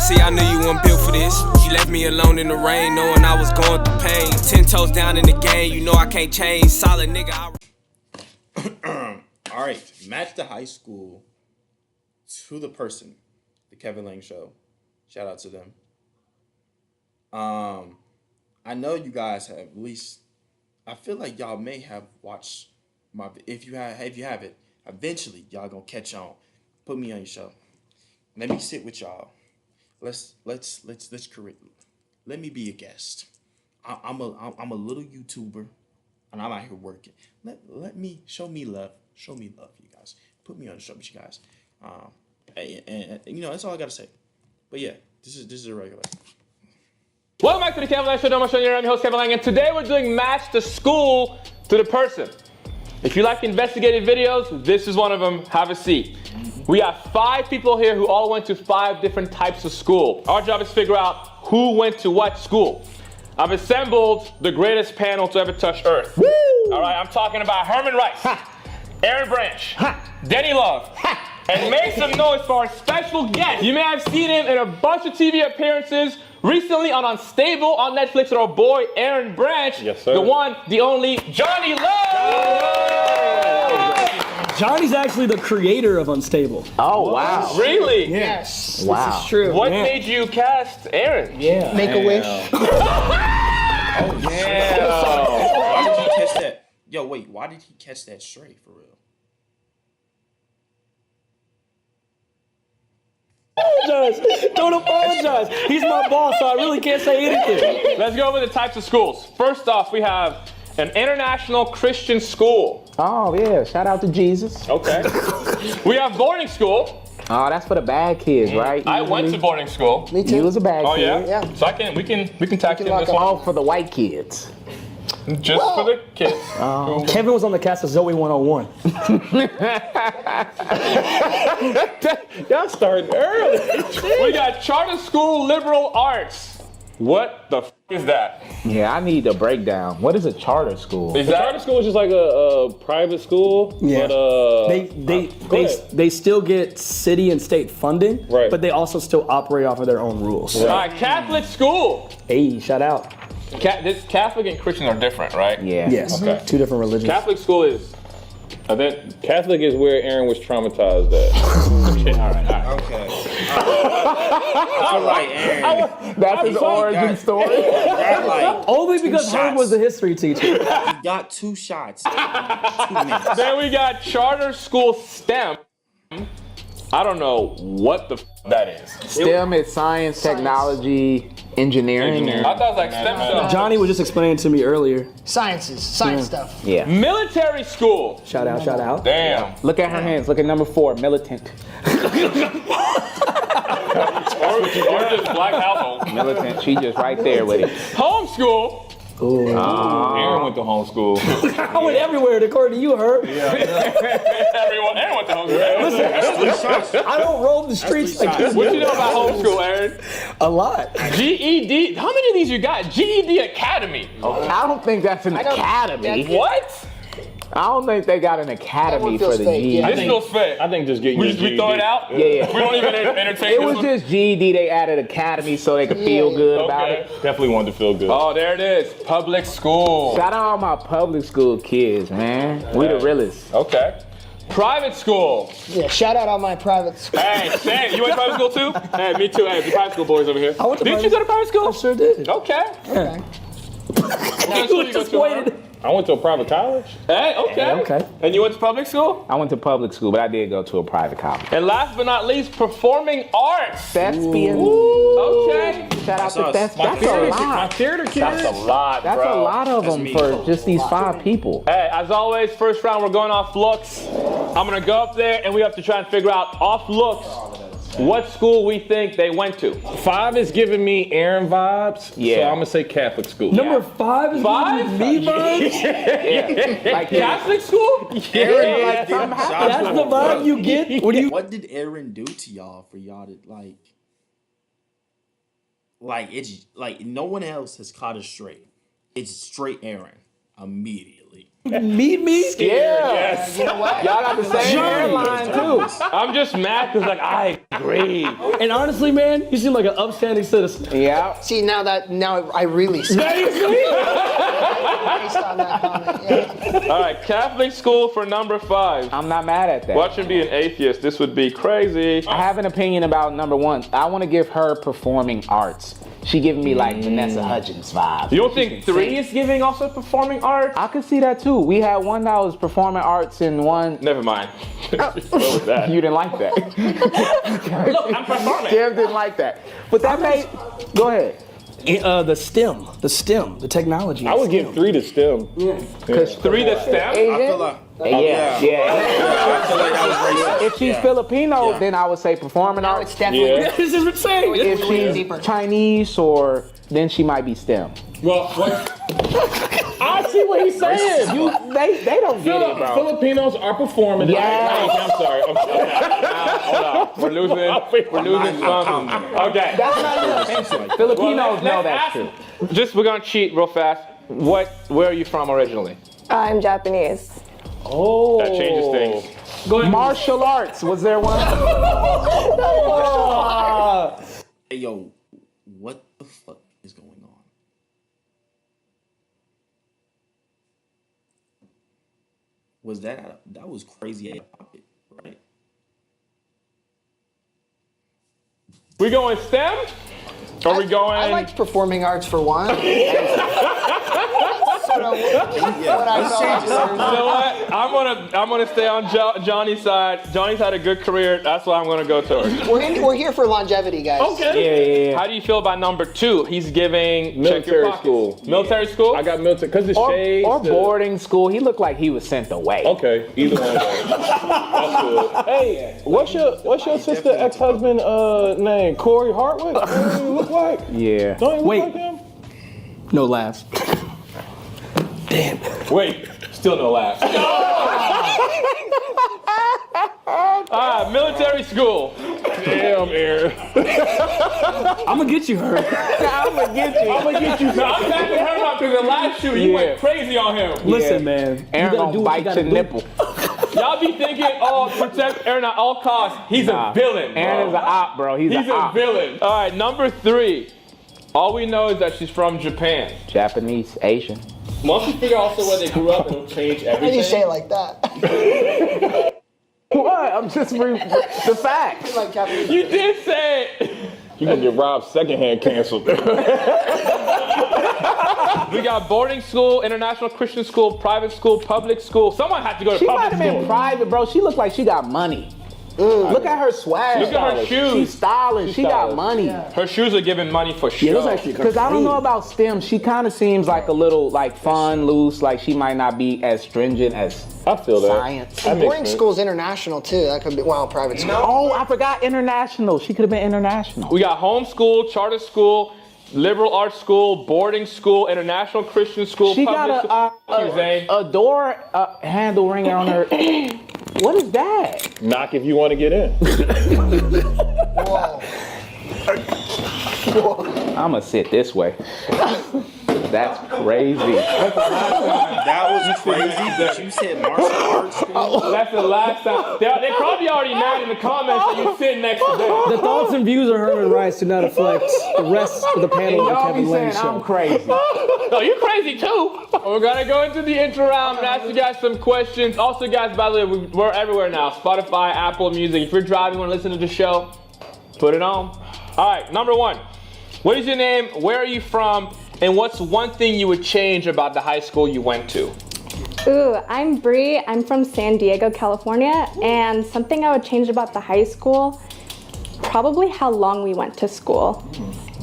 See, I knew you weren't built for this. You left me alone in the rain, knowing I was going through pain. 10 toes down in the game, you know I can't change. Solid nigga. All right, match the high school to the person. The Kevin Langue Show. Shout out to them. I know you guys have at least. I feel like y'all may have watched my. If you haven't, eventually y'all gonna catch on. Put me on your show. Let me sit with y'all. Let's create. Let me be a guest. I'm a little YouTuber, and I'm out here working. Let me show me love. Show me love, you guys. Put me on the show with you guys. And you know that's all I gotta say. But yeah, this is a regular. Welcome back to the Kevin Langue Show. I'm your host Kevin Langue, and today we're doing match the school to the person. If you like investigative videos, this is one of them. Have a seat. We have 5 people here who all went to 5 different types of school. Our job is to figure out who went to what school. I've assembled the greatest panel to ever touch Earth. Woo! All right, I'm talking about Herman Rice, Aaron Branch, Denny Love, and make some noise for our special guest. You may have seen him in a bunch of TV appearances. Recently on Unstable on Netflix with our boy Aaron Branch. Yes, sir. The one, the only, Johnny Love! Johnny's actually the creator of Unstable. Oh, wow. Really? Yes. Wow. This is true. What made you cast Aaron? Yeah. Make a wish. Oh yeah. Why did he catch that? Yo, wait. Why did he catch that straight for real? Don't apologize. He's my boss, so I really can't say anything. Let's go over the types of schools. First off, we have an international Christian school. Oh, yeah. Shout out to Jesus. Okay. We have boarding school. Oh, that's for the bad kids, right? I went to boarding school. Me too. You was a bad Oh kid. yeah? Yeah. So we can tag team lock this up. one. All for the white kids. Just for the kids. Kevin was on the cast of Zoe 101. Y'all starting early. We got charter school liberal arts. What the f is that? Yeah, I need a breakdown. What is a charter school? Is that Charter school is just like a private school, Yeah. but They still get city and state funding, Right. but they also still operate off of their own rules. all right, Catholic school? Hey, shout out. This Catholic and Christian are different, right? Yeah. Yes. Okay. 2 different religions. Catholic school is. I think. Catholic is where Aaron was traumatized at. Okay, all right. Okay. All right, Aaron. That's his origin story. That, like, Only because shots. Herb was the history teacher. you got 2 shots. 2 minutes. Then we got charter school STEM. I don't know what the f that is. STEM is science, technology, engineering. I thought it was like STEM stuff. Johnny was just explaining to me earlier. Science stuff. Yeah. Military school. Shout out, shout out. Damn. Look at her hands. Look at number 4, militant. Or just black household. Militant. She just right there with it. Homeschool. Aaron went to homeschool. I went everywhere, according to you, Herb. Everyone went to homeschool. I don't roam the streets like this. What you know about homeschool, Aaron? A lot. GED. How many of these you got? GED Academy. I don't think that's an academy. What? I don't think they got an academy That one for the feels fake, GED. yeah. This feels fake. I think just get We throw it out? Yeah. We don't even entertain It this was one? just GED. They added academy so they could feel good about Okay. it. Definitely wanted to feel good. Oh, there it is. Public school. Shout out all my public school kids, man. We the realest. Okay. Private school. Yeah, shout out all my private schools. Hey, Sam, you went to private school too? Hey, me too. Hey, the private school boys over here. I went to Did you go to private school? I sure did. Okay. Okay. You just waited. I went to a private college. Hey, okay. Okay. And you went to public school? I went to public school, but I did go to a private college. And last but not least, performing arts. Thespian. Okay. Shout out to That's Thespian. That's a My lot. theater kids. That's a lot, That's bro. a lot of That's them me. for just these 5 people. Hey, as always, first round, we're going off looks. I'm gonna go up there and we have to try and figure out off looks what school we think they went to. 5 is giving me Aaron vibes. Yeah. So I'm gonna say Catholic school. Number 5 is Five? me vibes? Like Catholic school? Aaron, like something happened. That's the vibe you get when you... What did Aaron do to y'all for y'all to like it's like no one else has caught it straight. It's straight Aaron immediately. Meet me? Yeah. You know what? Y'all got the same hairline too. I'm just mad because like I agree. And honestly, man, you seem like an upstanding citizen. Yeah. See, now I really see. Based on that comment, yeah. All right, Catholic school for number 5. I'm not mad at that. Watch him be an atheist. This would be crazy. I have an opinion about number 1. I want to give her performing arts. She giving me like Vanessa Hudgens vibes. You don't think 3 is giving also performing arts? I could see that too. We had one that was performing arts and one. Never mind. What was that? You didn't like that. Look, I'm performing. Kev didn't like that. But that made. Go ahead. The STEM, the technology. I would give 3 to STEM. Because 3 to STEM? I feel like. Yeah. I feel like that was racist. If she's Filipino, then I would say performing Now arts. it's definitely. Yeah. This is insane. If she's deeper. Chinese or then she might be STEM. Well, I see what he's saying. They don't get it, bro. Filipinos are performing. Yes. I'm sorry. Hold on. We're losing something. Okay. That's not offensive. Filipinos know that's true. We're gonna cheat real fast. Where are you from originally? I'm Japanese. Oh. That changes things. Go ahead. Martial arts, was there one? Hey, yo, what the fuck is going on? Was that was crazy out of pocket, right? We going STEM? Or we going? I liked performing arts for one. Sort of what I felt. You know what? I'm gonna stay on Johnny's side. Johnny's had a good career. That's why I'm gonna go towards. We're here for longevity, guys. Okay. Yeah. How do you feel about number 2? He's giving Military school. Military school? I got military because it's shades. Or boarding school. He looked like he was sent away. Okay, either one. That's good. Hey, what's your sister ex-husband name? Corey Hartwick? What do you look like? Yeah. Don't you look Wait. like him? No laughs. Damn. Wait, still no laughs. Military school. Damn, Aaron. I'm gonna get you, her. I'm gonna get you. I'm backing her up because the last shoot, you went crazy on him. Listen, man. Aaron you gotta do gonna what you bite gotta your do. nipple. Y'all be thinking, oh, protect Aaron at all costs. He's a villain. Bro. Aaron is an op, bro. He's a op. villain. All right, number 3. All we know is that she's from Japan. Japanese, Asian. Once we figure out also where they grew up, it'll change Why everything. do you say it like that? What? I'm just the facts. Like Japanese. You did say it. You gonna get Rob's secondhand canceled. We got boarding school, international Christian school, private school, public school. Someone had to go to She might public have been school. private, bro. She looked like she got money. Look at her swag. Look at her shoes. She's stylish. She got money. Her shoes are giving money for Yeah, those show. actually Because I don't know about STEM. She kind of seems like a little like fun, loose. Like she might not be as stringent as I feel that. science. That makes Boarding sense. school's international too. That could be private school. Oh, I forgot international. She could have been international. We got homeschool, charter school, liberal arts school, boarding school, international Christian school, She public got a door handle ringer on her. What is that? Knock if you want to get in. Whoa. I'm gonna sit this way. That's crazy. That was crazy, but you said martial arts school. That's the last time. They probably already mad in the comments that you sit next to them. The thoughts and views of Herman Rice do not affect the rest of the panel of the Y'all be Kevin Langue saying I'm show. crazy. No, you crazy too. We're gonna go into the intro round and ask you guys some questions. Also, guys, by the way, we're everywhere now. Spotify, Apple Music. If you're driving, want to listen to the show, put it on. All right, number 1. What is your name? Where are you from? And what's one thing you would change about the high school you went to? Ooh, I'm Bree. I'm from San Diego, California. And something I would change about the high school, probably how long we went to school.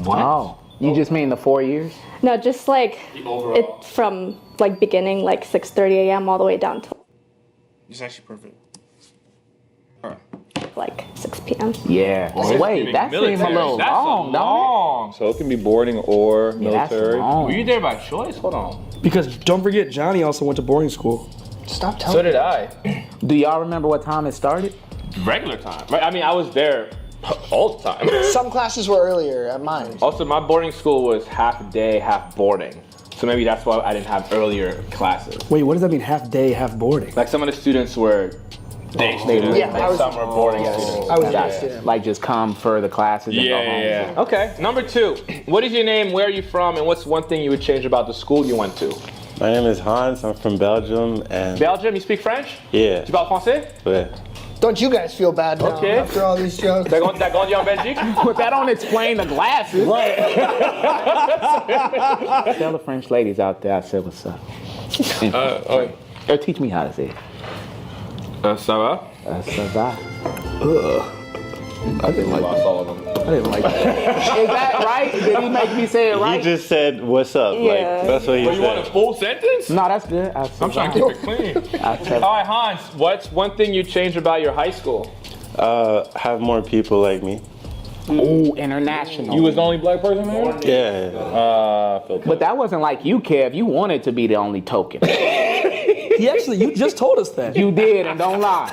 Wow. You just mean the 4 years? No, just like it from like beginning like 6:30 a.m. all the way down to It's actually perfect. All right. like 6 p.m. Yeah. Wait, that seems a little long, don't So it can be boarding or it? Yeah, that's military. long. Were you there by choice? Hold on. Because don't forget, Johnny also went to boarding school. Stop So telling me. did I. Do y'all remember what time it started? Regular time. Right? I mean, I was there all the time. Some classes were earlier at mine. Also, my boarding school was half day, half boarding. So maybe that's why I didn't have earlier classes. Wait, what does that mean? Half day, half boarding? Like some of the students were day students, Yeah, I was- some were boarding students. I was asking. Like just come for the classes and go home. Okay, number 2. What is your name, where are you from, and what's one thing you would change about the school you went to? My name is Hans. I'm from Belgium, and Belgium, you speak French? yeah, Tu parles français? ouais. Don't you guys feel bad now Okay. after all these jokes? T'as grandi en Belgique? But that don't explain the glasses. Right. Tell the French ladies out there I said what's up. Or teach me how to say it. Ça va? Ça va. I didn't like that. All of them. I didn't like that. Is that right? Did he make me say it right? You just said what's up. Yeah. Like that's what he You want a said. full sentence? No, that's good. I'm trying to keep it clean. All right, Hans, what's one thing you changed about your high school? Have more people like me. Ooh, international. You was the only black person there? Yeah. But that wasn't like you, Kev. You wanted to be the only token. You just told us that. You did, and don't lie.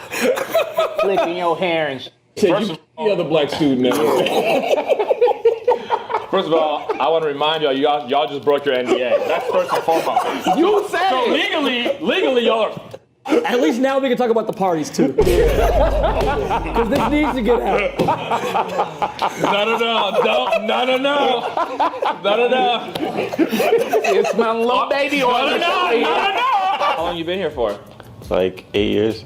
Flicking your hair and First of all, The other black student. First of all, I want to remind y'all just broke your NDA. That's first and foremost. you said So it. legally, y'all are. At least now we can talk about the parties too. Because this needs to get out. No. It smells a little baby oil. How long you been here for? Like 8 years.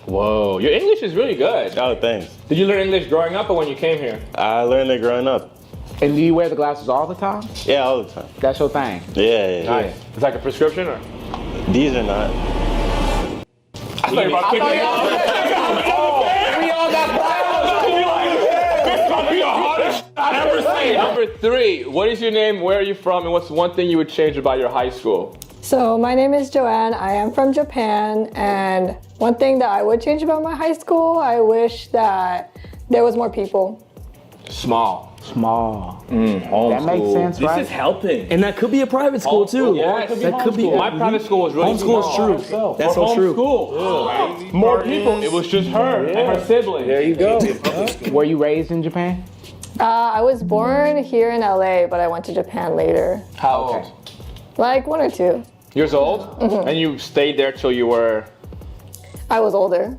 Whoa, your English is really good. Oh, thanks. Did you learn English growing up or when you came here? I learned it growing up. And do you wear the glasses all the time? Yeah, all the time. That's your thing. Yeah. Nice. It's like a prescription or? These are not. I thought you were about to We all got glasses. Number 3, what is your name, where are you from, and what's one thing you would change about your high school? So my name is Joanne. I am from Japan, and one thing that I would change about my high school, I wish that there was more people. Small. That makes sense, right? This is helping. And that could be a private school too. Yes. That could be. My private school was really Homeschool is true. That's so true. Homeschool. More people. It was just her and her siblings. There you go. Were you raised in Japan? I was born here in LA, but I went to Japan later. How old? Like 1 or 2. Years old? And you stayed there till you were? I was older.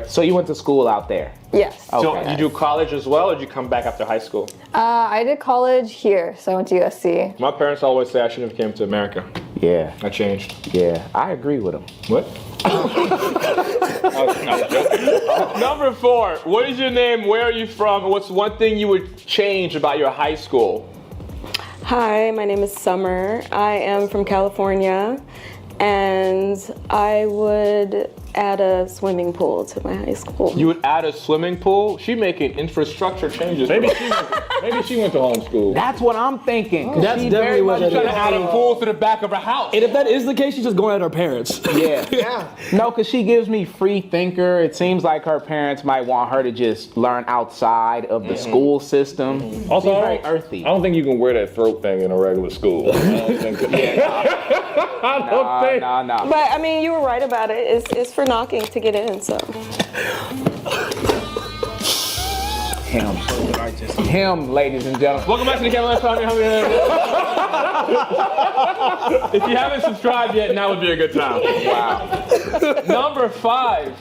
So you went to school out there? Yes. So Okay. you do college as well, or did you come back after high school? I did college here, so I went to USC. My parents always say I shouldn't have came to America. Yeah. I changed. Yeah. I agree with him. What? Number 4, what is your name, where are you from, and what's one thing you would change about your high school? Hi, my name is Summer. I am from California, and I would add a swimming pool to my high school. You would add a swimming pool? She making infrastructure changes. Maybe she went to homeschool. That's what I'm thinking. That's She definitely very what much that trying to add a pool to the back of her house. And if that is the case, she's just going at her parents. Yeah. Yeah. No, because she gives me free thinker. It seems like her parents might want her to just learn outside of the school system. Also, She's very earthy. I don't think you can wear that throat thing in a regular school. I don't think. No. But I mean, you were right about it. It's for knocking to get in, so. Him, ladies and gentlemen. Welcome back to the Kevin Langue Show. If you haven't subscribed yet, now would be a good time. Wow. Number 5.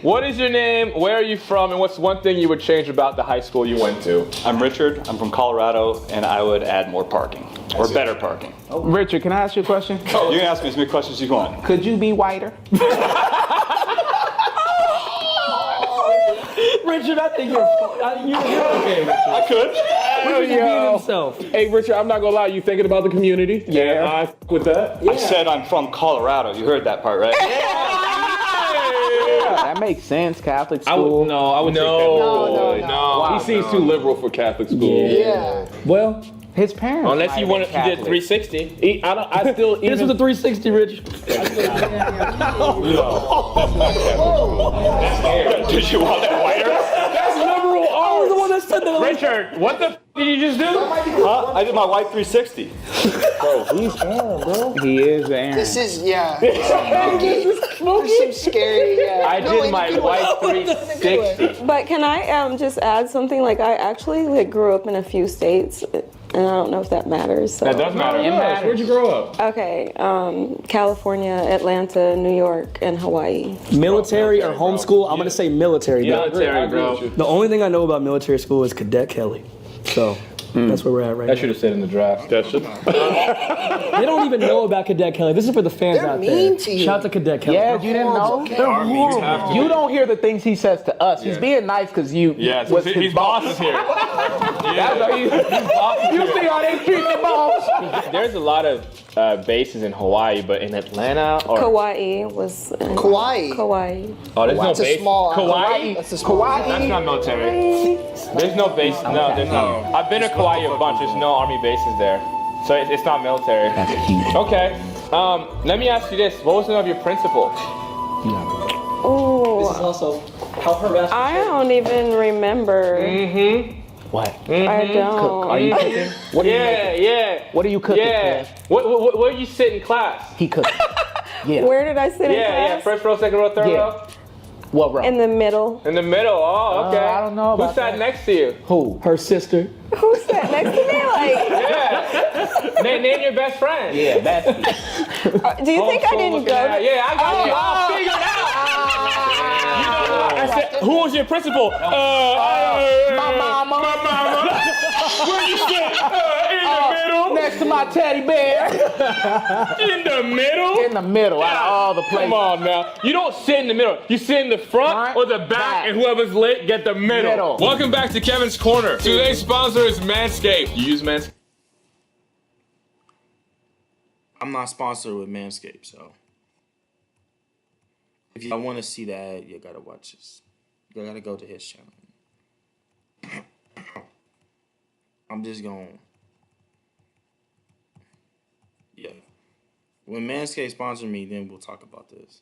What is your name, where are you from, and what's one thing you would change about the high school you went to? I'm Richard, I'm from Colorado, and I would add more parking, or better parking. Richard, can I ask you a question? You can ask me as many questions as you want. Could you be whiter? Richard, I think you're okay, Richard. I could. Richard's just being himself. Hey, Richard, I'm not gonna lie. You thinking about the community? Yeah. I f- with that. I said I'm from Colorado. You heard that part, right? That makes sense. Catholic I would school. no. I would take that. No. He seems too liberal for Catholic school. Yeah. Well, His parents. Unless you might have wanted, been you did Catholic. 360. I still This was a 360, Rich. Did you want that whiter? That's liberal. I was the one that said that. Richard, what the f did you just do? Huh? I did my white 360. He is Aaron. This is, yeah. This seems scary. Yeah. I No, did in a my good way. white 360. But can I just add something? Like, I actually grew up in a few states. and I don't know if that matters. So. That does matter. It matters. Where'd you grow up? Okay, California, Atlanta, New York, and Hawaii. Military or homeschool? I'm gonna say military. Yeah, Military, bro. The only thing I know about military school is Cadet Kelly. So that's where we're at right now. That should have said in the draft. That should. They don't even know about Cadet Kelly. This is for the fans They're out mean there. to you. Shout out to Cadet Kelly. Yeah, you didn't know? Okay. They're horrible. You don't hear the things he says to us. He's being nice because you was his boss is here. That's how you see how they treat the boss. There's a lot of bases in Hawaii, but in Atlanta or Kauai was. Kauai. Kauai. oh, there's no That's a base. small. Kauai. That's a small. That's not military. There's no base. No, there's no. I've been to Kauai a bunch. There's no army bases there, so it's not military. Okay. Let me ask you this: what was the name of your principal? Oh. This is also how harassment. I don't even remember. What? I don't. Are you cooking? What are you making? Yeah. What are you cooking? Yeah. Kev? Where you sit in class? He cooking. Yeah. Where did I sit in Yeah. class? First row, second row, third Yeah. row. What row? In the middle. In the middle. Oh, okay. I don't know about Who sat that. next to you? Who? Her sister. Who sat next to me? Like, Yeah. Name your best friend. Yeah, that's do you think I didn't go? Yeah, I got you. I'll figure it out. I said, who was your principal? my mama. Where you sit? In the middle. Next to my teddy bear. In the middle. In the middle, out of all the places. Come on now. You don't sit in the middle. You sit in the front or the back, and whoever's late get the middle. Welcome back to Kevin's Corner. Today's sponsor is Manscaped. You use Manscaped? I'm not sponsored with Manscaped, so if you want to see the ad, you gotta watch this. You gotta go to his channel. I'm just going. Yeah. When Manscaped sponsor me, then we'll talk about this.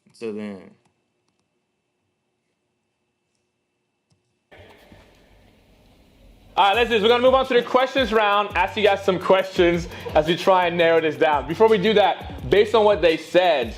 Until then. All right, let's do this. We're gonna move on to the questions round. Ask you guys some questions as we try and narrow this down. Before we do that, based on what they said,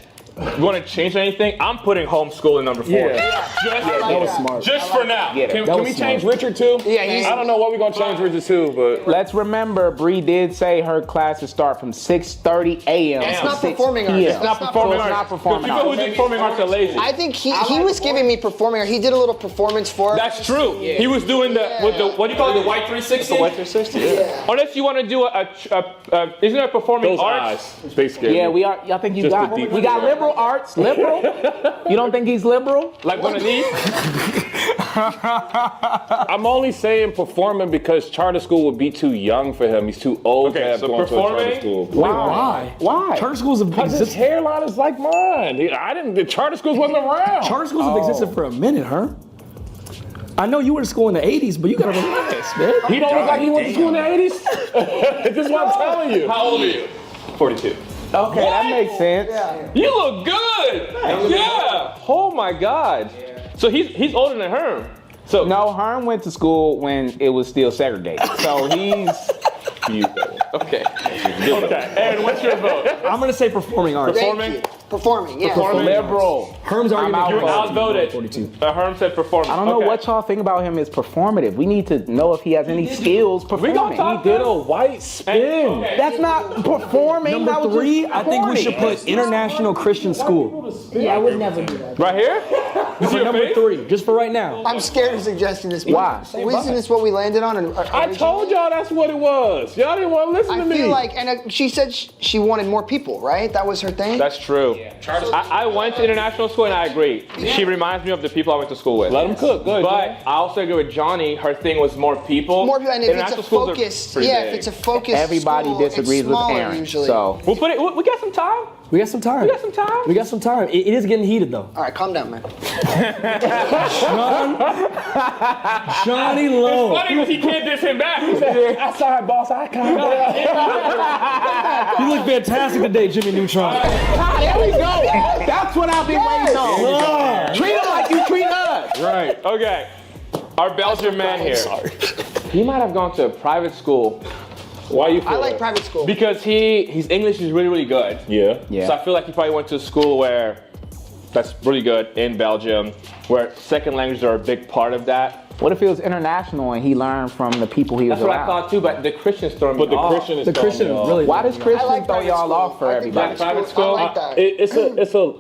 you want to change anything? I'm putting homeschool in number 4. Yeah. That was smart. Just for now. Can we change Richard too? Yeah, he's- I don't know what we're gonna change Richard to, but Let's remember, Bree did say her classes start from 6:30 a.m. It's to not 6 performing arts. p.m. It's not performing So it's arts. not performing People who arts. do performing arts are lazy. I think he was giving me performing. He did a little performance for us. That's true. He was doing with the what do you call it? The white 360. The white 360. Yeah. Unless you want to do isn't it a performing those arts? eyes, space scary. Yeah, we are. I think you Just got. the deep- We got liberal arts. Liberal. You don't think he's liberal? Like one of these? I'm only saying performing because charter school would be too young for him. He's too old to Okay, have so gone to a charter performing? school. Why? Why? Charter schools have Because his existed. hairline is like mine. The charter schools wasn't around. Charter schools have existed for a minute, huh? I know you went to school in the 80s, but you gotta relax, man. He don't look like he went to school in the 80s. This is what I'm telling you. How old are you? 42. Okay, that makes sense. You look good. Yeah. Oh my God. So he's older than Herm. So No, Herm went to school when it was still segregated. So he's. okay. Okay. And what's your vote? I'm gonna say performing arts. Thank you. Performing, yeah. Liberal. Herm's already I'm been You outvoted. 42. Herm said performance. I don't know what y'all think about him as performative. We need to know if he has any skills performing. talk He did a white spin. That's not performing. that Number was 3, just I think we should performing. put international Christian school. Yeah, I would never do that. Right here? For number 3, just for right now. I'm scared of suggesting this. Why? Isn't this what we landed on? I told y'all that's what it was. Y'all didn't want to listen to I me. feel like, and she said she wanted more people, right? That was her thing. That's true. I went to international school and I agree. She reminds me of the people I went to school with. Let him cook. Good. But I also agree with Johnny. Her thing was more people. More people, and if it's a International schools are focused, pretty yeah, big. if it's a focused Everybody school, disagrees it's with smaller Aaron. usually. So We'll put it. We got some time. We got some time. We got some time. We got some time. It is getting heated though. All right, calm down, man. Johnny Lowe. Funny because he can't diss him back. He said, I saw it, boss. I can't. You look fantastic today, Jimmy Neutron. there we go. That's what I've been waiting on. Treat him like you treat us. Right. Okay. Our Belgian man here. He might have gone to a private school. Why you feel I like that? private school. Because his English is really, really good. Yeah. Yeah. So I feel like he probably went to a school where that's really good in Belgium, where second languages are a big part of that. What if it was international and he learned from the people he was That's what around? I thought too, but the Christians throw me off. The Christian really. Why does Christians like throw private y'all school. off for I think everybody? Private school? I like that. It's a.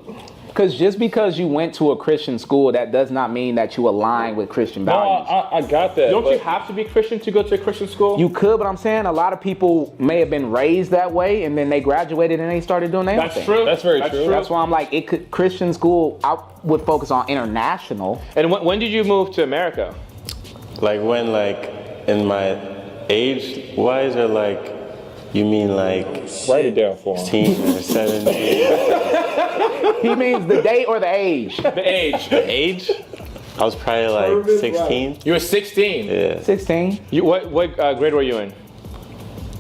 Because just because you went to a Christian school, that does not mean that you align with Christian No, values. I got that. Don't but you have to be Christian to go to a Christian school? You could, but I'm saying a lot of people may have been raised that way, and then they graduated and they started doing their own That's thing. true. That's very true. That's why I'm like, it could Christian school. I would focus on international. And when did you move to America? Like when, like in my age wise, or like you mean like Write it down for him. 16 or 17? He means the date or the age. The age. Age? I was probably like 16. You were 16. Yeah. 16. You what grade were you in?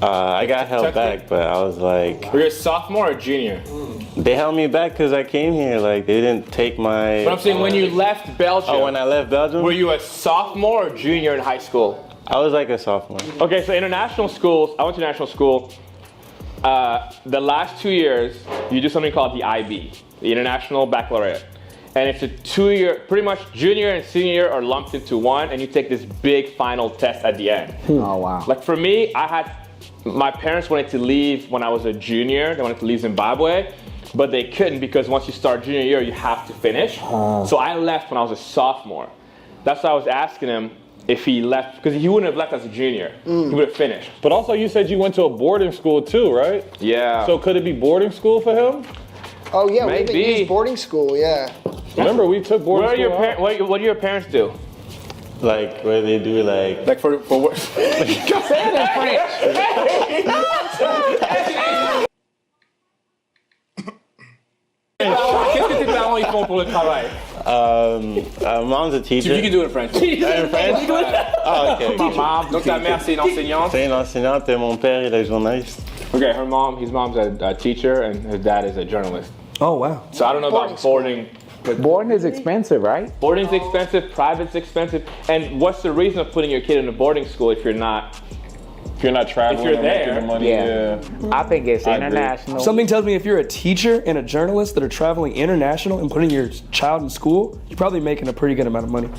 I got held back, but I was like, Were you a sophomore or junior? they held me back because I came here. Like they didn't take my. But I'm saying when you left Belgium, Oh, when I left Belgium, were you a sophomore or junior in high school? I was like a sophomore. Okay, so international schools, I went to international school. The last 2 years, you do something called the IB, the International Baccalaureate. And it's a 2-year, pretty much junior and senior year are lumped into one, and you take this big final test at the end. Oh wow. Like for me, my parents wanted to leave when I was a junior. They wanted to leave Zimbabwe, but they couldn't because once you start junior year, you have to finish. So I left when I was a sophomore. That's why I was asking him if he left, because he wouldn't have left as a junior. He would have finished. But also, you said you went to a boarding school too, right? Yeah. So could it be boarding school for him? Oh yeah, we Maybe. even used boarding school. Yeah. Remember, we took boarding What school. do your parents do? Like where they do like. Like for what? Say it in French. Qu'est-ce que tes parents ils font pour le travail? Mom's a teacher. You can do it in French. In French? Oh, okay. My mom. Donc ta mère c'est une enseignante. C'est une enseignante et mon père il est journaliste. Okay, his mom's a teacher and his dad is a journalist. Oh wow. So I don't know about boarding. Boarding is expensive, right? Boarding's expensive, private's expensive. And what's the reason of putting your kid in a boarding school if you're not traveling, if you're and making there, the money, Yeah. I think it's I agree. international. Something tells me if you're a teacher and a journalist that are traveling international and putting your child in school, you're probably making a pretty good amount of money.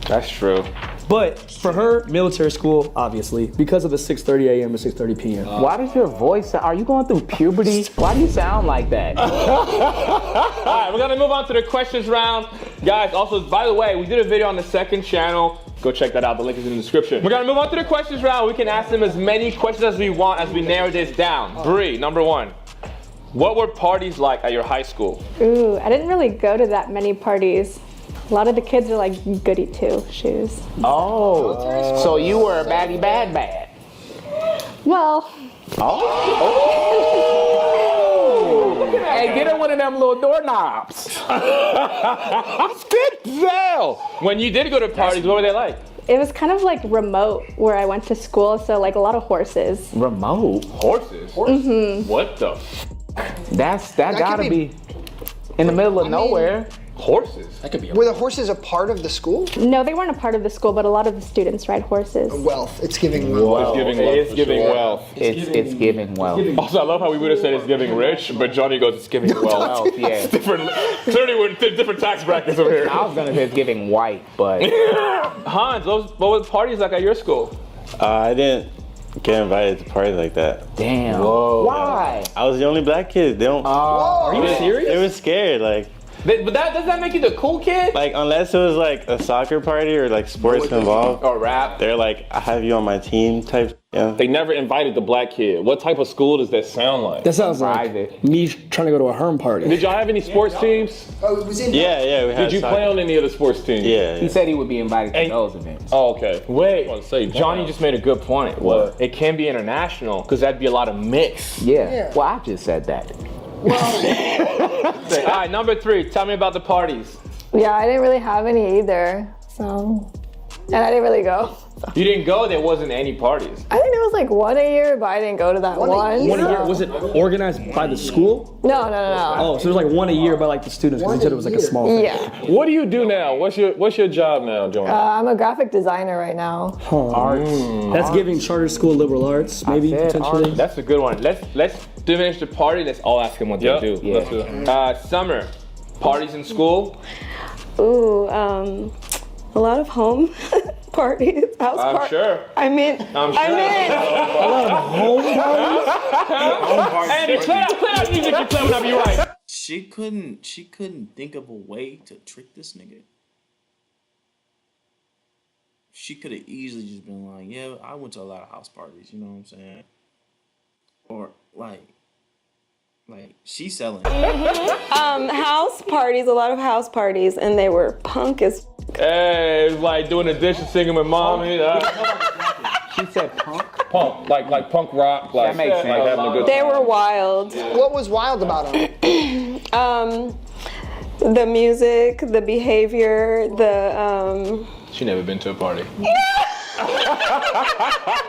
That's true. But for her, military school, obviously, because of the 6:30 a.m. to 6:30 p.m. Why does your voice are you going through puberty? Why do you sound like that? All right, we're gonna move on to the questions round. Guys, also, by the way, we did a video on the second channel. Go check that out, the link is in the description. We're gonna move on to the questions round. We can ask them as many questions as we want as we narrow this down. Bree, number one. What were parties like at your high school? Ooh, I didn't really go to that many parties. A lot of the kids are like goody two shoes. Oh, so you were a baddie bad. Well, Hey, get her one of them little doorknobs. Spit Zell! When you did go to parties, what were they like? it was kind of like remote where I went to school, so like a lot of horses. Remote? Horses? Mm-hmm. What the? That gotta be in the middle of nowhere. Horses? That could be. Were the horses a part of the school? No, they weren't a part of the school, but a lot of the students ride horses. Wealth. It's giving wealth. It's giving wealth. It's giving wealth. It's giving wealth. Also, I love how we would have said it's giving rich, but Johnny goes, it's giving wealth. Yeah. It's different. Clearly, we're in different tax brackets over here. I was gonna say it's giving white, but Hans, what were the parties like at your school? I didn't get invited to parties like that. damn. Whoa. Why? I was the only black kid. They don't. Are you serious? They were scared. But does that make you the cool kid? Like unless it was like a soccer party or like sports involved. Or rap? They're like, I have you on my team type. Yeah. They never invited the black kid. What type of school does that sound like? That sounds like me trying to go to a Herm party. Did y'all have any sports teams? Oh, it was in. Yeah, we had. Did you soccer. play on any of the sports teams? Yeah. He said he would be invited to those events. Oh, okay. Wait, I was gonna say, Johnny wow. just made a good point. What? It can be international, because that'd be a lot of mix. Yeah. Well, I just said that. All right, number 3, tell me about the parties. Yeah, I didn't really have any either. So, and I didn't really go. You didn't go, there wasn't any parties. I think there was like one a year, but I didn't go to that one. One a year? One a year, was it organized by the school? No. Oh, so there's like one a year by like the students, because you said it was like a small thing. Yeah. What do you do now? What's your job now, Johnny? I'm a graphic designer right now. Arts. That's giving charter school liberal arts, maybe, said potentially. That's a good one. Let's finish the party. Let's all ask them what they do. Yeah. Let's do that. Summer, Parties in school? Ooh, a lot of home parties, house I'm parties. sure. I meant. A lot of home parties? Andy, play out music you play when I be right. She couldn't think of a way to trick this nigga. She could have easily just been like, yeah, I went to a lot of house parties, you know what I'm saying? Or like she's selling. House parties, a lot of house parties, and they were punk as. Hey, it's like doing the dishes, singing with mommy. She said punk? Punk, like punk rock, like, that makes sense. like having a good They time. were wild. What was wild about them? The music, the behavior, the. She never been to a party.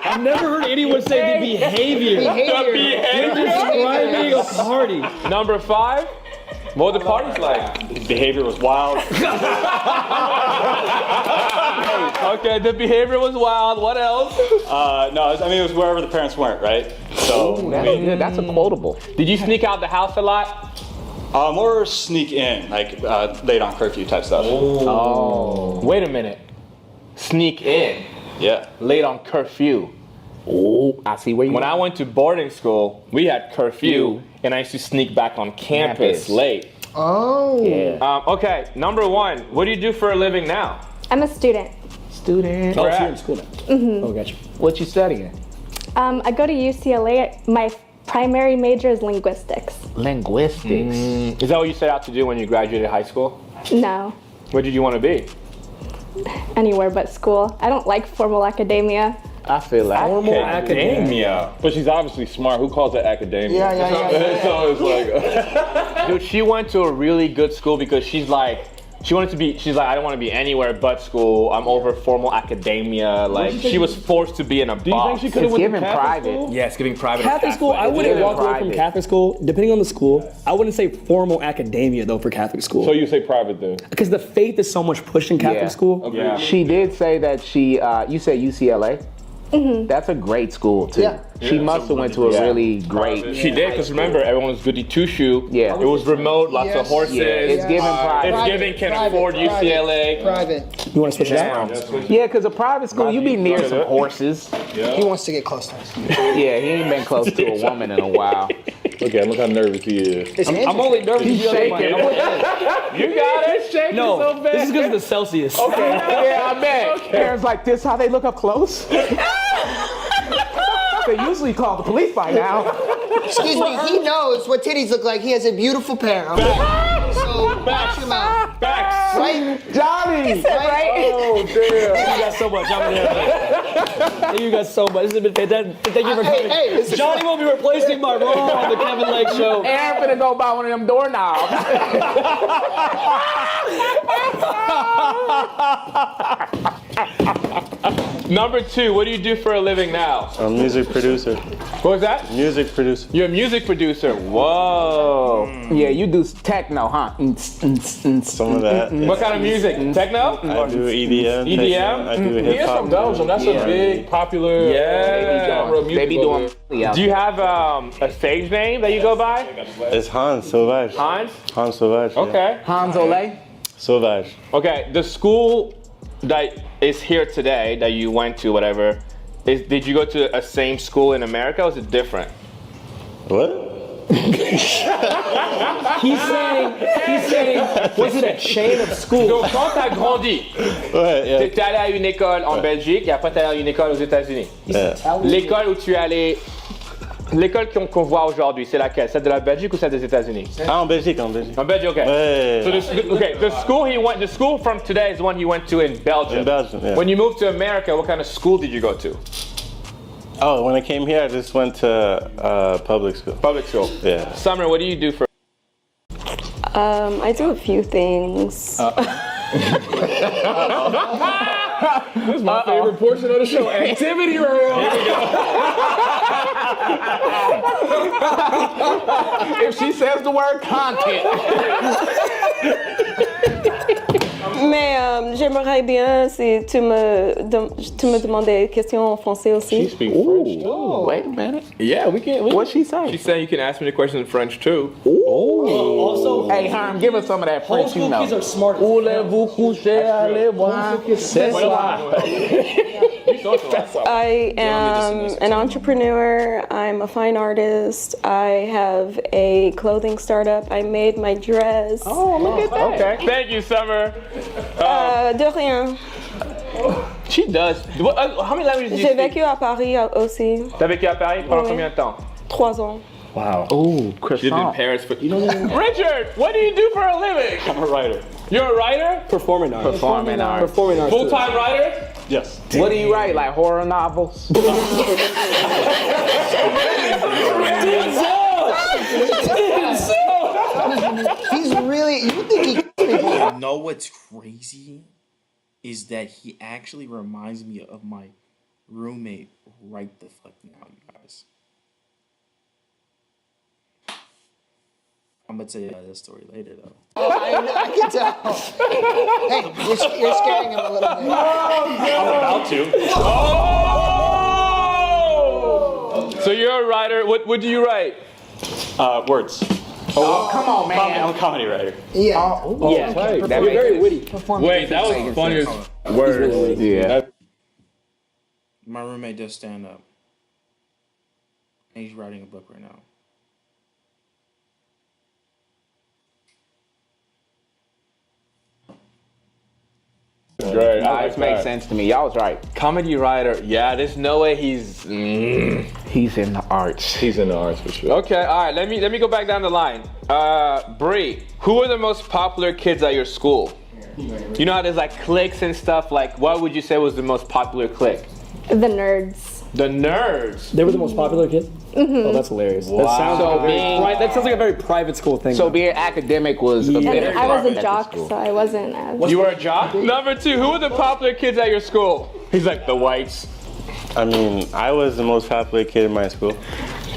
I've never heard anyone say the behavior. You're describing a party. Number 5. What were the parties like? The behavior was wild. Okay, the behavior was wild. What else? No, I mean, it was wherever the parents weren't, right? So, That's good. That's a quotable. Did you sneak out the house a lot? more sneak in, like late on curfew type stuff. Oh. Wait a minute. Sneak in. Yeah. Late on curfew. Oh, I see where you When I went to boarding school, we had curfew, and I used to sneak back on campus late. Oh. Yeah. Okay, number 1. What do you do for a living now? I'm a student. Student. Oh, so you're in school now. Mm-hmm. Oh, gotcha. What you studying? I go to UCLA. My primary major is linguistics. Linguistics. Is that what you set out to do when you graduated high school? No, What did you want to be? anywhere but school. I don't like formal academia. I feel like Formal academia. But she's obviously smart. Who calls that academia? Yeah. So it's like, Dude, she went to a really good school because she's like, I don't want to be anywhere but school. I'm over formal academia. Like, she was forced to be in a box. do you think she could have went to Catholic private. school? Yeah, it's giving private. Catholic school, I wouldn't walk away from Catholic school. Depending on the school, I wouldn't say formal academia though for Catholic school. So you say private then? Because the faith is so much pushed in Catholic school. Yeah. She did say that she, you said UCLA? Mm-hmm. That's a great school too. Yeah. She must have went to a really great. She did, because remember, everyone was goody two-shoe. Yeah. It was remote, lots of horses. Yeah, it's giving private. It's giving can afford UCLA. Private. You want to switch it out? Yeah, because a private school, you be near some horses. He wants to get close to us. Yeah, he ain't been close to a woman in a while. Look how nervous he is. I'm only nervous. He's shaking. You got it? Shaking No, so bad. this is because of the Celsius. Okay, yeah, I bet. Parents like this, how they look up close? They usually call the police by now. Excuse me, he knows what titties look like. He has a beautiful pair. Okay? So watch him out. Facts. Right? Johnny! Right? Oh, damn. Thank you guys so much. Thank you guys so much. This has been fantastic. Thank you for coming. Hey, this is Johnny will be replacing my role on the Kevin Langue Show. Aaron finna go buy one of them doorknobs. Number 2, what do you do for a living now? I'm a music producer. What was that? Music producer. You're a music producer. Whoa. Yeah, you do techno, huh? Some of that. What kind of music? Techno? I do EDM. EDM? I do He is hip hop. from Belgium. That's a big, popular genre of music. They be doing. Do you have a stage name that you go by? It's Hans Sauvage. Hans? Hans Sauvage. Okay. Hans Ole? Sauvage. Okay, the school that is here today that you went to, whatever, did you go to a same school in America or is it different? What? He's saying, was it a chain of schools? Donc quand t'as grandi, Ouais, yeah. t'es allé à une école en Belgique et après t'es allé à une école aux États-Unis. L'école où tu es allé, l'école qu'on voit aujourd'hui, c'est laquelle? Celle de la Belgique ou celle des États-Unis? Ah, en Belgique, en Belgique. En Belgique, okay. Ouais. So the school from today is the one you went to in Belgium. In Belgium, yeah. When you moved to America, what kind of school did you go to? Oh, when I came here, I just went to public school. Public school. Yeah. Summer, what do you do for? I do a few things. This is my favorite portion of the show. Activity room. If she says the word content. Mais j'aimerais bien si tu me demandes des questions en français aussi. She speaks French. Oh, wait a minute. Yeah, we can. What'd she say? She said you can ask me the questions in French too. Also, Hey, Herm, give us some of that French, you know. kids are smart. Voulez-vous coucher, allez voir, c'est soir. I am an entrepreneur. I'm a fine artist. I have a clothing startup. I made my dress. Oh, look at that. Okay. Thank you, Summer. De rien. She does. How many languages do you J'ai speak? vécu à Paris aussi. T'as vécu à Paris pendant Oui. combien de temps? 3 ans. Wow. Oh, She lived in croissant. Paris for. Richard, what do you do for a living? I'm a writer. You're a writer? Performing arts. Performing arts. Performing arts. Full-time writer? Yes. What do you write, like horror novels? He's really. You think he? You know what's crazy is that he actually reminds me of my roommate right the fuck now, you guys. I'm gonna tell you this story later though. Oh, I can tell. Hey, you're scaring him a little bit. I'm about to. Oh! So you're a writer. What do you write? Words. Oh, come on, man. I'm a comedy writer. Yeah. Yeah. Okay. You're very witty. Wait, that was the funniest word. Yeah. My roommate does stand up. And he's writing a book right now. Great. Nah, this makes sense to me. Y'all was right. Comedy writer. Yeah, there's no way he's. He's in the arts. He's in the arts for sure. Okay, all right. Let me go back down the line. Bree, who are the most popular kids at your school? You know how there's like cliques and stuff. Like, what would you say was the most popular clique? The nerds. The nerds. They were the most popular kids? Mm-hmm. Oh, that's hilarious. Wow. That sounds like a very private school thing. So being academic was a bit. And I was a jock, so I wasn't as. You were a jock? Number 2, who are the popular kids at your school? He's like, the whites. I mean, I was the most popular kid in my school.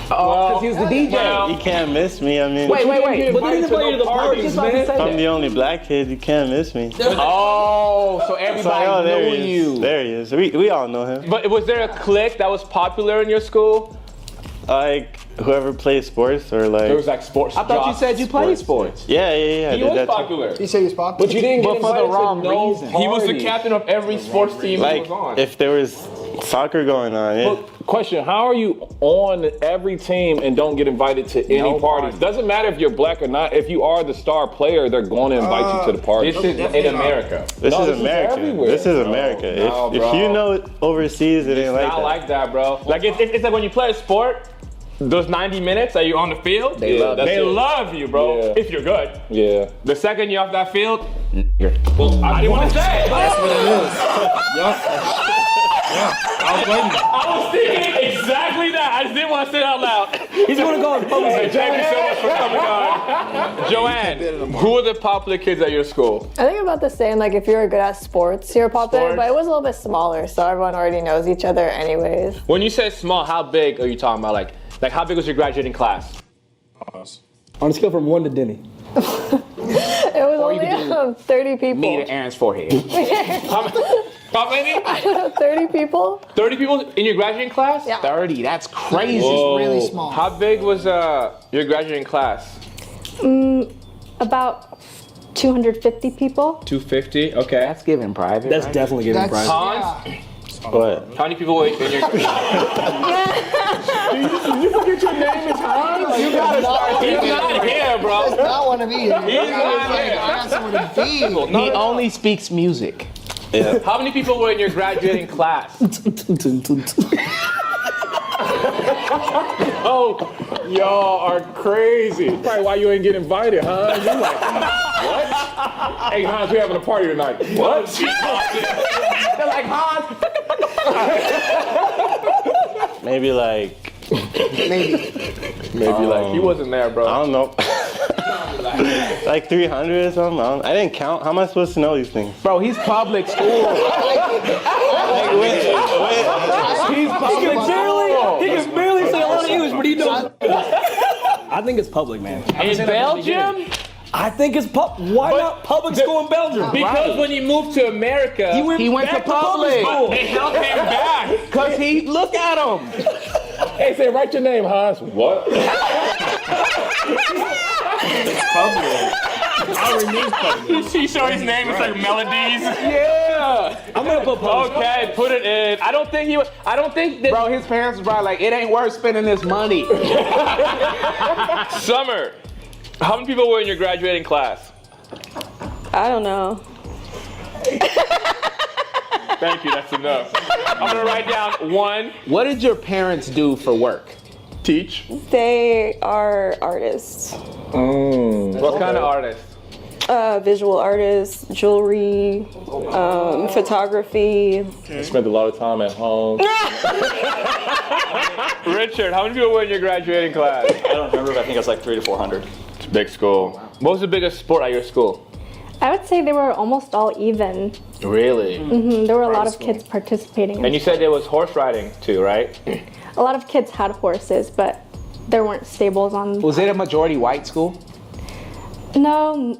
Oh, because he was the DJ. Well, You can't miss me. I mean, Wait. But they didn't invite you to the parties, man. I'm the only black kid. You can't miss me. Oh, so It's like, everybody oh, there knew he is. you. There he is. We all know him. But was there a clique that was popular in your school? Like whoever plays sports or like. There was like sports. I thought you jocks, said you played sports. Yeah. I He did was that too. popular. You say he's popular. But you didn't But get for the invited wrong to no reason. He was the parties. captain of every sports team he was Like on. if there was soccer going on, yeah. But question, how are you on every team and don't get invited to any No parties? parties. Doesn't matter if you're black or not. If you are the star player, they're going to invite you to the party. This is in America. This No, is this is America. everywhere. This is America. No, if bro. you know it overseas, it ain't like Not that. like that, bro. Like it's like when you play a sport, those 90 minutes that you're on the field, They love they it. love you, bro. Yeah. If you're good. Yeah. The second you're off that field, well, I didn't want to say it. That's what it is. Yup. I was waiting. I was thinking exactly that. I just didn't want to say it out loud. He's going to go and pose Hey, it. thank you so much for coming on. Joanne, who are the popular kids at your school? I think about the same. Like if you're good at sports, you're popular. Sports. But it was a little bit smaller, so everyone already knows each other anyways. When you say small, how big are you talking about? Like how big was your graduating class? On a scale from 1 to Denny. It was Or you only could do 30 people. Me to Aaron's forehead. How many? I don't know, 30 people. 30 people in your graduating class? Yeah. 30, that's crazy. It's really small. How big was your graduating class? About 250 people. 250. Okay. That's giving private. That's right? definitely giving That's prize. Hans, What? how many people were in your? You forget your name is Hans? You gotta start. He's not here, bro. Does not want to be here. He's not here. I got someone to feed. He only speaks music. Yeah. How many people were in your graduating class? Oh, y'all are crazy. Probably why you ain't get invited, Hans. You like, what? Hey, Hans, we having a party tonight. What? They're like, Hans. Maybe like. Maybe like he wasn't there, bro. I don't know. Like 300 or something. I didn't count. How am I supposed to know these things? Bro, he's public school. He can barely say a lot of English, but he knows. I think it's public, man. In Belgium? I think it's why not public school in Belgium? Because when he moved to America, He went to public. school. they held him back. Cause look at him. Hey, say, write your name, Hans. What? Public. I already need public. He showed his name. It's like melodies. Yeah. I'm gonna put public school. Okay, put it in. I don't think that. Bro, his parents was probably like, it ain't worth spending this money. Summer, how many people were in your graduating class? I don't know. Thank you, that's enough. I'm gonna write down 1. What did your parents do for work? Teach. They are artists. What kind of artist? Visual artists, jewelry, photography. I spent a lot of time at home. Richard, how many people were in your graduating class? I don't remember, but I think it was like 300 to 400. It's a big school. What was the biggest sport at your school? I would say they were almost all even. Really? There were a lot of kids participating. And you said there was horse riding too, right? A lot of kids had horses, but there weren't stables on. Was it a majority white school? No,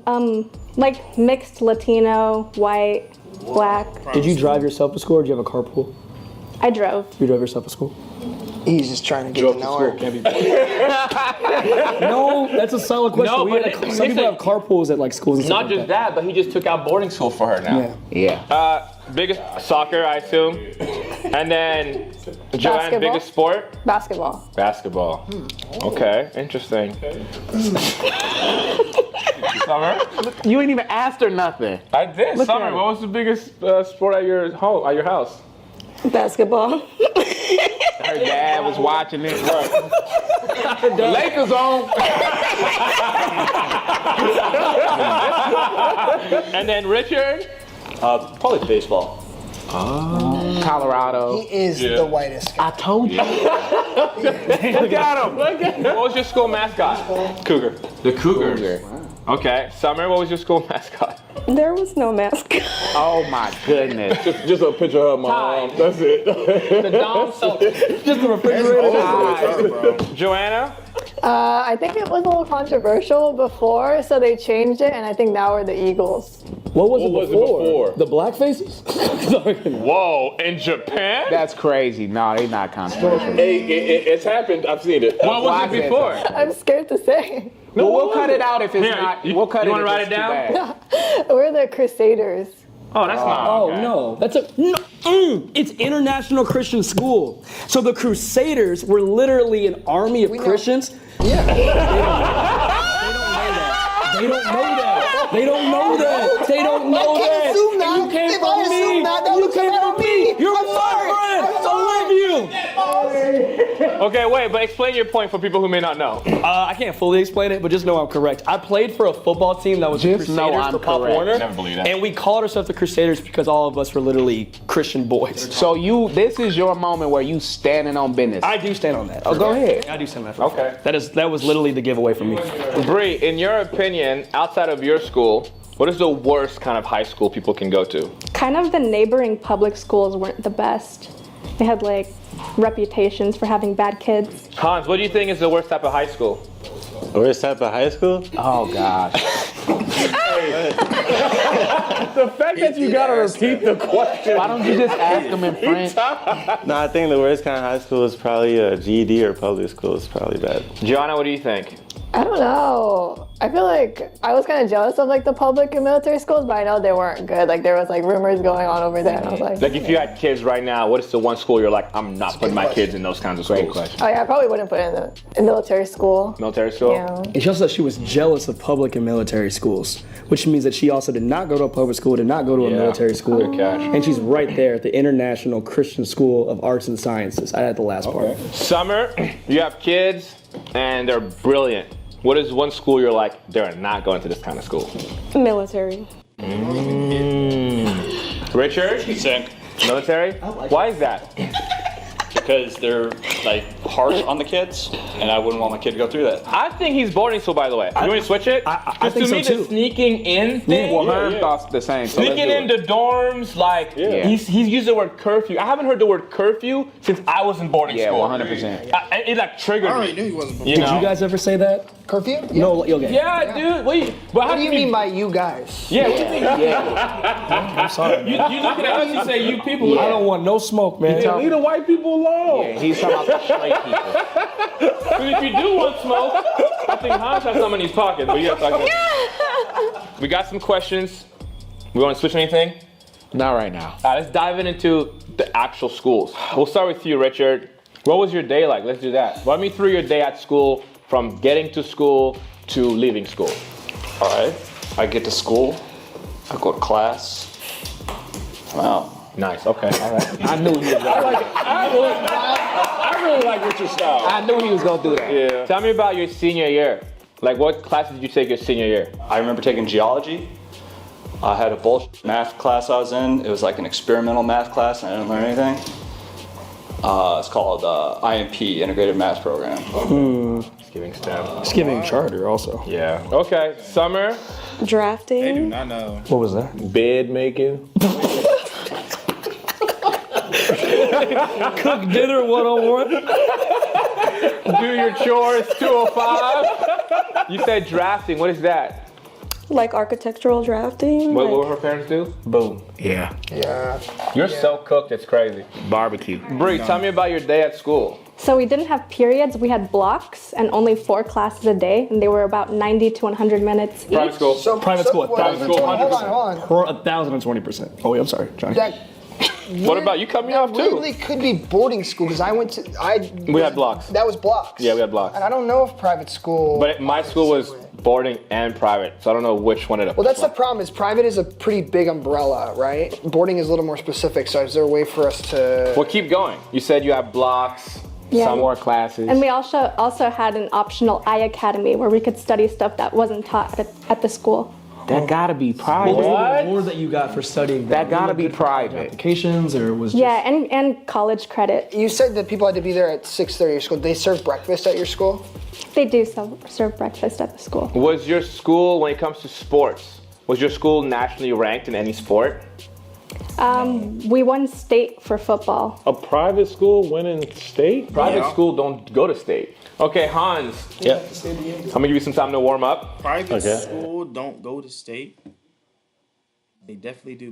like mixed Latino, white, black. Did you drive yourself to school or did you have a carpool? I drove. You drove yourself to school? He's just trying to get to know her. No, that's a solid question. No, We but had some people have carpools at like schools and stuff Not like just that, but he just took out boarding school for her now. Yeah. Biggest soccer, I assume. And then Joanne, Basketball. biggest sport? Basketball. Basketball. Okay, interesting. Summer? You ain't even asked her nothing. I did. Look Summer, at it. what was the biggest sport at your home, at your house? Basketball. Her dad was watching it. The Lakers on. And then Richard? Probably baseball. Colorado. He is the whitest guy. I told you. Look at him. What was your school mascot? Cougar. The Cougars. Okay. Summer, what was your school mascot? There was no mascot. Oh my goodness. Just a picture of my mom. That's it. The Dom Soap. Just a refrigerator. Joanna? I think it was a little controversial before, so they changed it, and I think now we're the Eagles. What was What it was it before? The black faces? Sorry. Whoa, in Japan? That's crazy. No, they not controversial. Hey, it's happened. I've seen it. What was it before? I'm scared to say. Well, we'll cut it out if it's Here, not. you- We'll cut you it. wanna if write it's it too down? bad. We're the Crusaders. Oh, that's not. Oh okay. no, that's it's International Christian School. So the Crusaders were literally an army of Christians. Yeah. They don't know that. They don't know that. They don't know I that. can't assume that. You came If from I me. assume that, that You looks came bad from on me. me. You're I'm my sorry. friend. I'm I love you. Okay, wait, but explain your point for people who may not know. I can't fully explain it, but just know I'm correct. I played for a football team that was the Just know Crusaders I'm for Pop correct. Warner. Never believe that. And we called ourselves the Crusaders because all of us were literally Christian boys. So this is your moment where you standing on business. I do stand on that. Oh, go ahead. I do stand on that. For Okay. That was literally the giveaway for me. Bree, in your opinion, outside of your school, what is the worst kind of high school people can go to? Kind of the neighboring public schools weren't the best. They had like reputations for having bad kids. Hans, what do you think is the worst type of high school? Worst type of high school? Oh gosh. The fact that you gotta repeat the question. Why don't you just ask them in French? No, I think the worst kind of high school is probably a GED or public school. It's probably bad. Joanna, what do you think? I don't know. I feel like I was kind of jealous of like the public and military schools, but I know they weren't good. Like there was like rumors going on over there, and I was like, Like if you had kids right now, what is the one school you're like, I'm not putting my kids in those kinds of schools? Great question. oh yeah, I probably wouldn't put it in military school. Military school? Yeah. And she also said she was jealous of public and military schools, which means that she also did not go to a public school, did not go to a military school. Good catch. And she's right there at the International Christian School of Arts and Sciences. I had the last part. Summer, you have kids and they're brilliant. What is one school you're like, they're not going to this kind of school? Military. Richard? Sync. Military? Why is that? because they're like harsh on the kids, and I wouldn't want my kid to go through that. I think he's boarding school, by the way. You want me to switch it? I Because think to me, so too. the sneaking in thing, Herb thought the same. So sneaking into dorms, like, he's used the word curfew. I haven't heard the word curfew since I was in boarding school. 100%. It like triggered I already me. knew he wasn't. You Did know? you guys ever say that? Curfew? No, okay. Yeah, dude. What do you mean by you guys? Yeah, what do you mean? I'm sorry. You looking at us, you say you people. I don't want no smoke, man. Yeah, leave the white people alone. Yeah, he's talking about the straight people. Because if you do want smoke, I think Hans has some in his pocket, but you have to talk. We got some questions. We want to switch anything? Not right now. All right, let's dive into the actual schools. We'll start with you, Richard. What was your day like? Let's do that. Run me through your day at school, from getting to school to leaving school. All right, I get to school, I go to class, I'm out. Nice, okay, all right. I knew he was going to do that. I really like Richard's style. I knew he was going to do that. Yeah. Tell me about your senior year. Like, what classes did you take your senior year? I remember taking geology. I had a bullshit math class I was in. It was like an experimental math class, and I didn't learn anything. It's called IMP, Integrated Math Program. It's giving STEM. It's giving charter also. Yeah. Okay, Summer. Drafting. They do not know. What was that? Bed making. Cook dinner 101. Do your chores 205. You said drafting. What is that? Like architectural drafting. What will her parents do? Boom. Yeah. Yeah. You're so cooked, it's crazy. Barbecue. Bree, tell me about your day at school. So we didn't have periods, we had blocks and only 4 classes a day, and they were about 90 to 100 minutes each. Private school. Private school, Hold on. For 1,020%. Oh wait, I'm sorry, Johnny. That What about you? Cut me off too. weirdly could be boarding school because We had blocks. That was blocks. Yeah, we had blocks. And I don't know if private school. But my school was boarding and private, so I don't know which one it is. Well, that's the problem. Is private is a pretty big umbrella, right? Boarding is a little more specific. So is there a way for us to? Well, keep going. You said you have blocks. Yeah. Some more classes. And we also had an optional iAcademy where we could study stuff that wasn't taught at the school. That gotta be private. What was the reward that you got for studying? That gotta be private. Applications or was just... Yeah, and college credit. You said that people had to be there at 6:30 at your school. They serve breakfast at your school? They do serve breakfast at the school. Was your school, when it comes to sports, was your school nationally ranked in any sport? We won state for football. A private school winning state? Private school don't go to state. Okay, Hans. Yeah. I'm gonna give you some time to warm up. Private school don't go to state. They definitely do.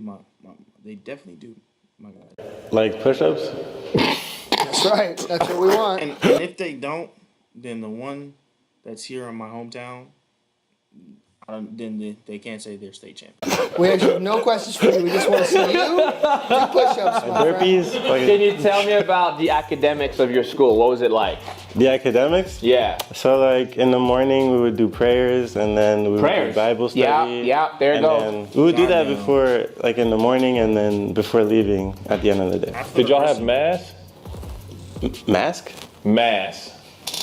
They definitely do. My God. Like push-ups? That's right. That's what we want. And if they don't, then the one that's here in my hometown, then they can't say they're state champions. We actually have no questions for you. We just want to see you do push-ups. my friend. Burpees? Can you tell me about the academics of your school? What was it like? The academics? Yeah. So like in the morning we would do prayers and then we would do Bible study. Yeah, there it and goes. then we would do that before, like in the morning and then before leaving at the end of the day. Did y'all have mass? Mask? Mass.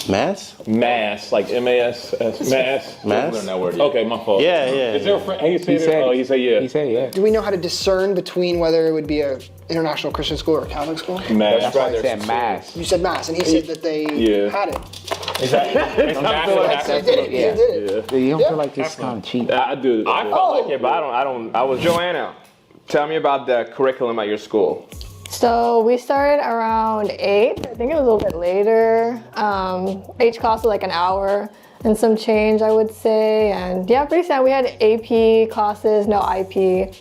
Mass? Mass, like M-A-S-S. Mass. Mass? Learn that word yet. Okay, my fault. Yeah. Is there a friend? How you say He that? said Oh, it. he said yeah. He said yeah. Do we know how to discern between whether it would be a international Christian school or a Catholic school? Mass. That's why I said mass. You said mass, and he said that they had it. Is that He did it. He did it. You don't feel like this is kind of cheap? I do. I felt like it, but I was Joanna. Tell me about the curriculum at your school. So we started around 8. I think it was a little bit later. Each class was like an hour and some change, I would say. And yeah, pretty sad. We had AP classes, no IP.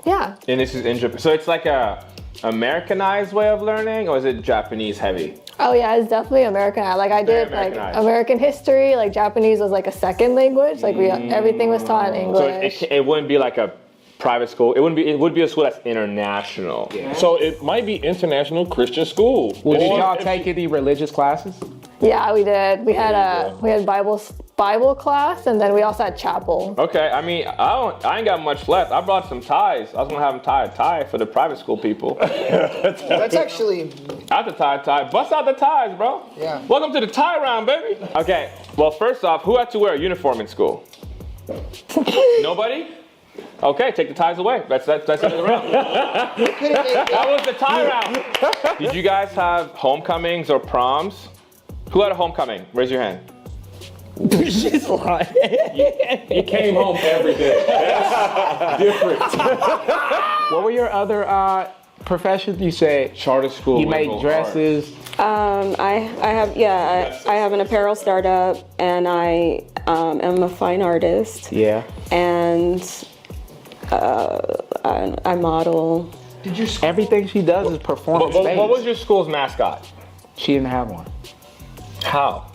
Yeah. And this is in Japan. So it's like a Americanized way of learning, or is it Japanese heavy? Oh yeah, it's definitely Americanized. Like I did like American history, like Japanese was like a second language. Like everything was taught in English. So it wouldn't be like a private school. It would be a school that's international. Yeah. So it might be international Christian school. Well, did y'all take any religious classes? Yeah, we did. We had Bible class, and then we also had chapel. Okay, I mean, I ain't got much left. I brought some ties. I was gonna have them tie a tie for the private school people. That's actually. I have to tie a tie. Bust out the ties, bro. Yeah. Welcome to the tie round, baby. Okay. Well, first off, who had to wear a uniform in school? Nobody? Okay, take the ties away. That's the end of the round. That was the tie round. Did you guys have homecomings or proms? Who had a homecoming? Raise your hand. She's lying. You came home every day. That's different. What were your other professions? You said charter school. You made dresses. I have an apparel startup, and I am a fine artist. Yeah. And I model. Everything she does is performance based. What was your school's mascot? She didn't have one. How?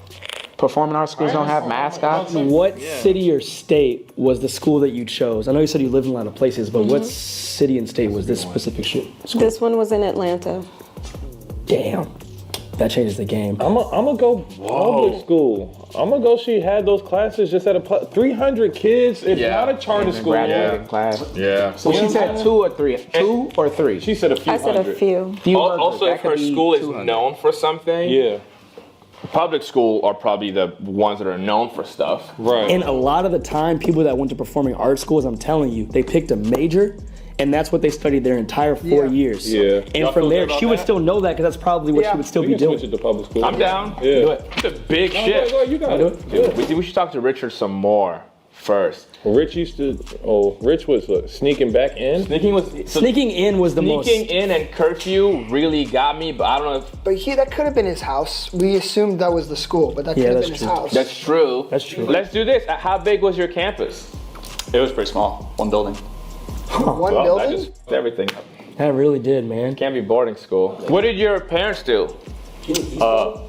Performing arts schools don't have mascots. What city or state was the school that you chose? I know you said you lived in a lot of places, but what city and state was this specific school? This one was in Atlanta. Damn. That changes the game. I'm gonna go public school. I'm gonna go. She had those classes just at a 300 kids. It's not a charter school. Class. Yeah. So she said 2 or 3. 2 or 3. She said a few. I said a few. Also, if her school is known for something, public school are probably the ones that are known for stuff. Right. And a lot of the time, people that went to performing arts schools, I'm telling you, they picked a major, and that's what they studied their entire 4 years. Yeah. And Y'all from feel there, good about she would that? still know that because that's probably what she would still We be can doing. switch it to public school. I'm down. Yeah. Do it. It's a big shift. Go, you got it. Dude, we should talk to Richard some more first. Rich was what, sneaking back in? Sneaking in was the most. Sneaking in and curfew really got me, but I don't know if... But that could have been his house. We assumed that was the school, but that could have been his house. That's true. That's true. Let's do this. How big was your campus? It was pretty small. One building. One That building? just everything. That really did, man. Can't be boarding school. What did your parents do?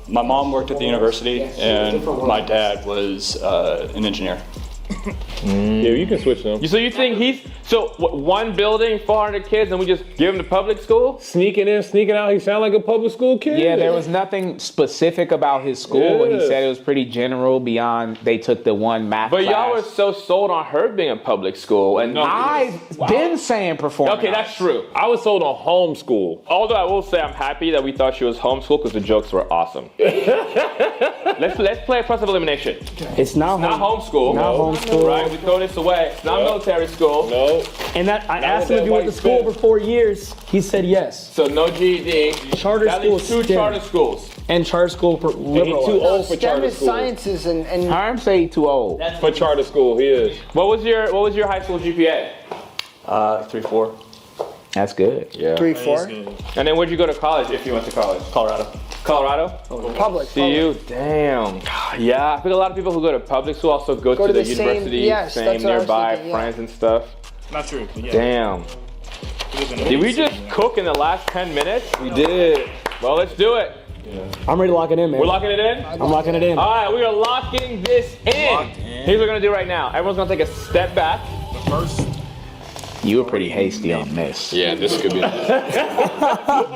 My mom worked at the university, and my dad was an engineer. Yeah, you can switch them. So you think one building, 400 kids, and we just give him to public school? Sneaking in, sneaking out. He sound like a public school kid. Yeah, there was nothing specific about his school. He said it was pretty general beyond they took the one math But class. y'all were so sold on her being in public school, and I've been saying performing. Okay, that's true. I was sold on homeschool. Although I will say I'm happy that we thought she was homeschooled because the jokes were awesome. Let's play a process of elimination. It's not homeschool. Not homeschool. Right, we throw this away. It's not military school. No. And that I asked him if he went to school for 4 years. He said yes. So no GED. Charter That school. leaves 2 charter schools. And charter school for liberal. He's too old for STEM charter is school. sciences and I'm saying too old. For charter school, he is. What was your high school GPA? 3.4. That's good. Yeah. 3-4. And then where'd you go to college if you went to college? Colorado? Public. CU? Damn. Yeah, I think a lot of people who go to public school also go to the the same- university, yes, same that's what I was nearby, thinking, yeah. friends and stuff. Not true. But yeah. Damn. Did we just cook in the last 10 minutes? We did. Well, let's do it. I'm ready to lock it in, man. We're locking it in? I'm locking it in. All right, we are locking this in. Here's what we're going to do right now. Everyone's going to take a step back. You were pretty hasty on this. Yeah, this could be.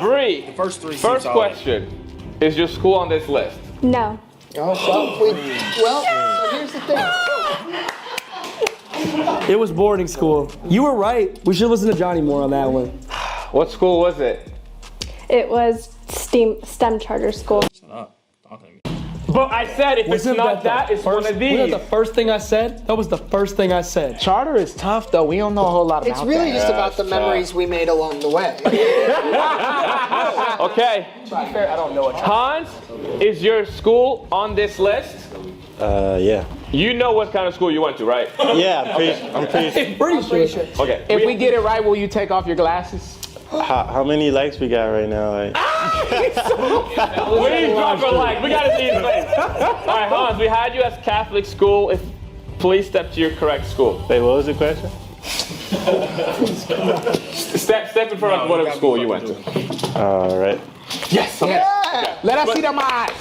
Bree, first question. Is your school on this list? No. So here's the thing. It was boarding school. You were right. We should listen to Johnny more on that one. What school was it? It was STEM charter school. But I said if Wasn't it's not that, it's one of Wasn't these. that the first thing I said? That was the first thing I said. Charter is tough though. We don't know a whole lot about It's really that. just about the memories we made along the way. Okay. I don't know what. Hans, is your school on this list? Yeah. You know what kind of school you went to, right? Yeah, I'm pretty Pretty sure. Okay. If we get it right, will you take off your glasses? How many likes we got right now? Like, We need to drop a like. We gotta see his face. All right, Hans, we had you as Catholic school. Please step to your correct school. wait, what was the question? Step in front of whatever school you went to. All right. Yes. Okay. Okay. Let us see them eyes.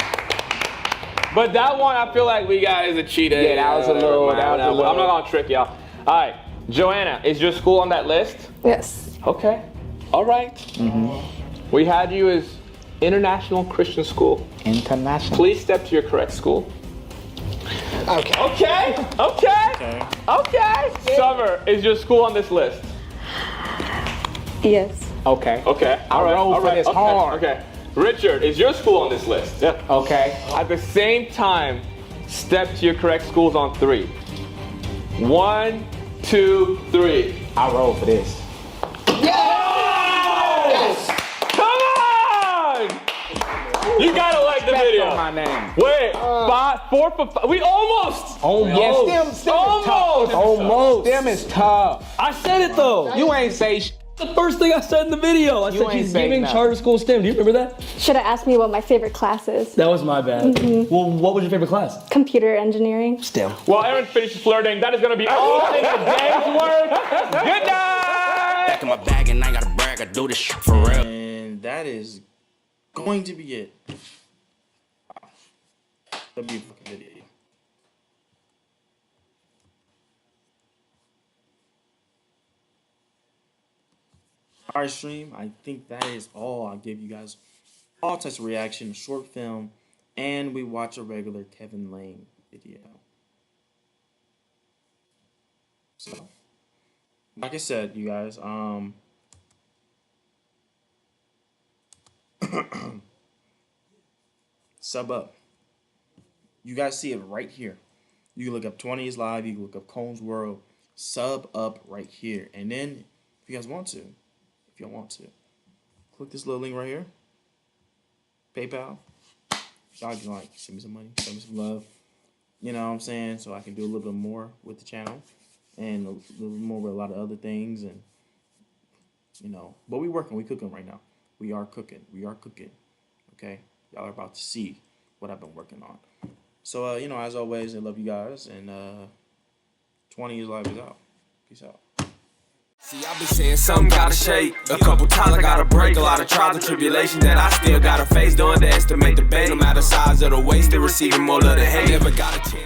But that one, I feel like we got is a cheat. Yeah, that was a little. I'm not gonna trick y'all. All right, Joanna, is your school on that list? Yes. Okay. All right. We had you as International Christian School. International. Please step to your correct school. Okay. Summer, is your school on this list? Yes. Okay. Okay. I'll roll for this hard. Okay. Richard, is your school on this list? Yeah. Okay. At the same time, step to your correct schools on 3. 1, 2, 3. I roll for this. Yes! Come on! You gotta like the video. On my name. Wait, 4 for 5. We almost. Yeah, STEM Almost. Almost. STEM is tough. I said it though. You ain't say The first thing I said in the video. I said ain't she's say giving nothing. charter school STEM. Do you remember that? Should have asked me what my favorite class is. That was my bad. Well, what was your favorite class? Computer engineering. STEM. Well, Aaron finishes flirting. That is gonna be all in the day's work. Good night. Back in my bag and I gotta brag. I do this shit for real. And that is going to be it. Wow. That'll be a fucking video. Our stream, I think that is all. I'll give you guys all types of reaction, short film, and we watch a regular Kevin Langue video. So, like I said, you guys, sub up. You guys see it right here. You can look up Twannyislive, you can look up Combs World, sub up right here. And then, if you guys want to, click this little link right here. PayPal. Y'all can like send me some money, send me some love. You know what I'm saying? So I can do a little bit more with the channel and a little more with a lot of other things, and you know. But we cooking right now. We are cooking. Okay, y'all are about to see what I've been working on. So you know, as always, I love you guys, and 20islive is out. Peace out. See, I be saying something gotta shake. A couple times I gotta break. A lot of trials and tribulations that I still gotta face. Don't underestimate the bait. No matter the size of the waist, they're receiving more of the hate. Never got a chance.